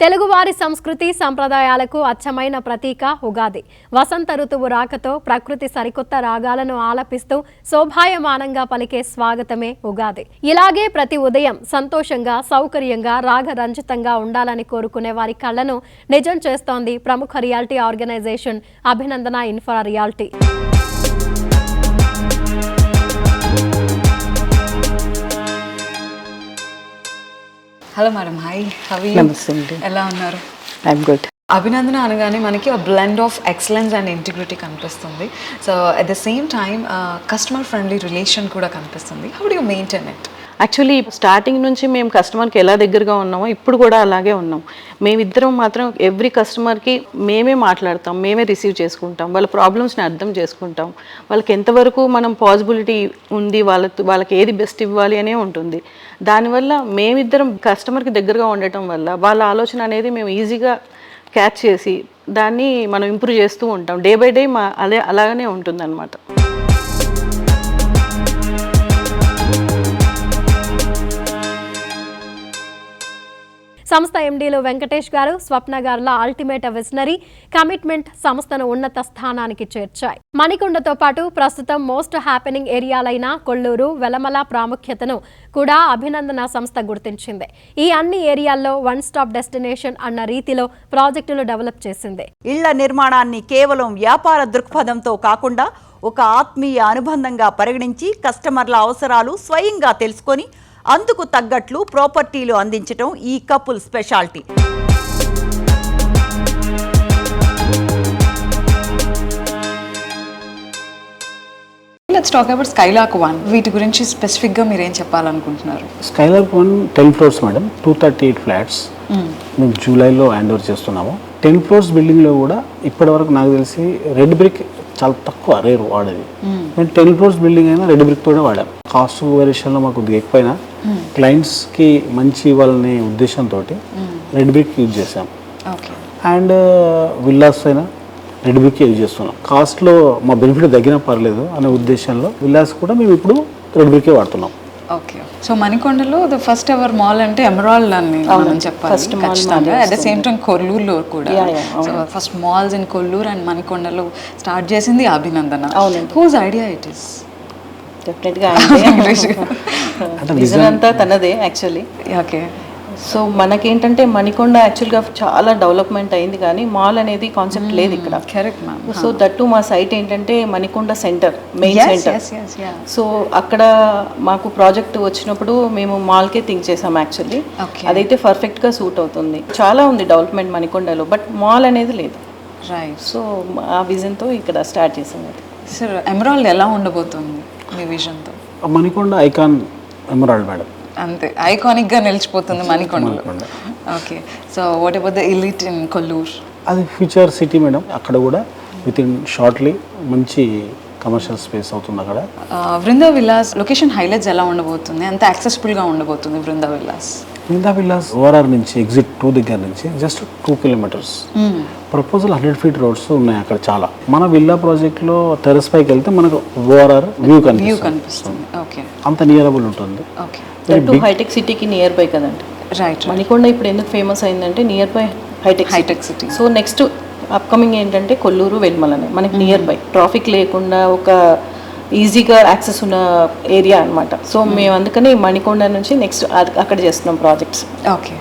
తెలుగువారి సంస్కృతి సంప్రదాయాలకు అచ్చమైన ప్రతీక ఉగాది. వసంత ఋతువు రాకతో ప్రకృతి సరికొత్త రాగాలను ఆలపిస్తూ శోభాయమానంగా పలికే స్వాగతమే ఉగాది. ఇలాగే ప్రతి ఉదయం సంతోషంగా, సౌకర్యంగా, రాగరంజితంగా ఉండాలని కోరుకునే వారి కళ్లను నిజం చేస్తోంది ప్రముఖ reality organisation Abhinandana infra reality. Hello madam, hi, how are you? నమస్తే అండి. ఎలా ఉన్నారు? I'm good. అభినందన అనగానే మనకి blend of excellence and integrity కనిపిస్తుంది. So at the same time customer friendly relation కూడా కనిపిస్తుంది. How do you maintain it? Actually starting నుంచి మేము కస్టమర్కి ఎలా దగ్గరగా ఉన్నామో ఇప్పుడు కూడా అలాగే ఉన్నాం. మేమిద్దరం మాత్రం ఎవ్రీ కస్టమర్కి మేమే మాట్లాడతాం, మేమే రిసీవ్ చేసుకుంటాం, వాళ్ళ ప్రాబ్లమ్స్ని అర్థం చేసుకుంటాం, వాళ్ళకి ఎంతవరకు మనం పాసిబిలిటీ ఉంది, వాళ్ళకి ఏది బెస్ట్ ఇవ్వాలి అనే ఉంటుంది. దానివల్ల మేమిద్దరం కస్టమర్కి దగ్గరగా ఉండటం వల్ల వాళ్ళ ఆలోచన అనేది మేము ఈజీగా క్యాచ్ చేసి దాన్ని మనం ఇంప్రూవ్ చేస్తూ ఉంటాం. డే బై డే అలాగనే ఉంటుంది అన్నమాట. సంస్థ ఎండీలు వెంకటేష్ గారు, స్వప్న గారుల అల్టిమేట్ విజనరీ కమిట్మెంట్ సంస్థను ఉన్నత స్థానానికి చేర్చాయి. మణికొండతో పాటు ప్రస్తుతం మోస్ట్ హ్యాపెనింగ్ ఏరియాలైన కొల్లూరు, వెలమల ప్రాముఖ్యతను కూడా అభినందన సంస్థ గుర్తించింది. ఈ అన్ని ఏరియాల్లో వన్ స్టాప్ డెస్టినేషన్ అన్న రీతిలో ప్రాజెక్టులు డెవలప్ చేసింది. ఇళ్ల నిర్మాణాన్ని కేవలం వ్యాపార దృక్పథంతో కాకుండా ఒక ఆత్మీయ అనుబంధంగా పరిగణించి కస్టమర్ల అవసరాలు స్వయంగా తెలుసుకొని అందుకు తగ్గట్లు ప్రాపర్టీలు అందించడం ఈ couple speciality. Let's talk about Skylark 1. వీటి గురించి స్పెసిఫిక్గా మీరు ఏం చెప్పాలనుకుంటున్నారు? స్కైలార్క్ 1 10 ఫ్లోర్స్ మేడం, 238 ఫ్లాట్స్ మేము జూలైలో హ్యాండ్ ఓవర్ చేస్తున్నాము. 10 ఫ్లోర్స్ బిల్డింగ్లో కూడా ఇప్పటి వరకు నాకు తెలిసి రెడ్ బ్రిక్ చాలా తక్కువ, రేరు వాడేది. మేము 10 ఫ్లోర్స్ బిల్డింగ్ అయినా రెడ్ బ్రిక్ తోనే వాడాం. కాస్ట్ వేరియేషన్లో మాకు కొద్దిగా ఎక్కువైనా క్లయింట్స్కి మంచి ఇవ్వాలనే ఉద్దేశంతో రెడ్ బ్రిక్ యూజ్ చేసాం. అండ్ విల్లాస్ అయినా రెడ్ బ్రిక్ యూజ్ చేస్తున్నాం. కాస్ట్లో మా బెనిఫిట్ తగ్గినా పర్లేదు అనే ఉద్దేశంలో విల్లాస్ కూడా మేము ఇప్పుడు రెడ్ బ్రికే వాడుతున్నాం. ఓకే, సో మణికొండలో ద ఫస్ట్ ఎవర్ మాల్ అంటే ఎమరాల్డ్ అని మనం చెప్పాలి ఖచ్చితంగా. అట్ ద సేమ్ టైం కొల్లూరులో కూడా. So first malls in Kolluru and మణికొండలో స్టార్ట్ చేసింది అభినందన. Whose idea it is? డెఫినెట్గా విజన్ అంతా తనదే యాక్చువల్లీ. ఓకే, సో మనకేంటంటే మణికొండ యాక్చువల్గా చాలా డెవలప్మెంట్ అయింది కానీ మాల్ అనేది కాన్సెప్ట్ లేదు ఇక్కడ. Correct ma'am. సో దట్టు మా సైట్ ఏంటంటే Manikonda centre, main centre. So అక్కడ మాకు ప్రాజెక్ట్ వచ్చినప్పుడు మేము మాల్కే థింక్ చేసాం యాక్చువల్లీ. అదైతే పర్ఫెక్ట్గా సూట్ అవుతుంది. చాలా ఉంది డెవలప్మెంట్ మణికొండలో, బట్ మాల్ అనేది లేదు. రైట్. సో ఆ విజన్తో ఇక్కడ స్టార్ట్ చేసాం. సార్, ఎమరాల్డ్ ఎలా ఉండబోతుంది మీ విజన్తో? మణికొండ ఐకాన్ ఎమరాల్డ్ మేడం, అంతే ఐకానిక్ గా నిలిచిపోతుంది మణికొండలో. Okay, so what about the elite in Kollur? అది ఫ్యూచర్ సిటీ మేడం. అక్కడ కూడా విత్ ఇన్ షార్ట్లీ మంచి కమర్షియల్ స్పేస్ అవుతుంది అక్కడ. బృందా విల్లాస్ లొకేషన్ హైలైట్స్ ఎలా ఉండబోతుంది? ఎంత యాక్సెసిబుల్గా ఉండబోతుంది Brinda villas? Brinda villas ORR నుంచి ఎగ్జిట్ 2 దగ్గర నుంచి just 2 kilometres. Proposal 100 feet roads ఉన్నాయి అక్కడ చాలా. మన విల్లా ప్రాజెక్ట్లో టెర్రస్ పైకి వెళ్తే మనకు ఓఆర్ఆర్ వ్యూ కనిపిస్తుంది. ఓకే, అంత నియరబుల్ ఉంటుంది. ఓకే, హైటెక్ సిటీకి నియర్ బై కదండి. రైట్. మణికొండ ఇప్పుడు ఎందుకు ఫేమస్ అయిందంటే near by Hitec City. So next upcoming ఏంటంటే కొల్లూరు, వెల్మలనే మనకి నియర్ బై, ట్రాఫిక్ లేకుండా ఒక ఈజీగా యాక్సెస్ ఉన్న ఏరియా అనమాట. సో మేము అందుకని మణికొండ నుంచి నెక్స్ట్ అక్కడ చేస్తున్నాం ప్రాజెక్ట్స్. ఓకే.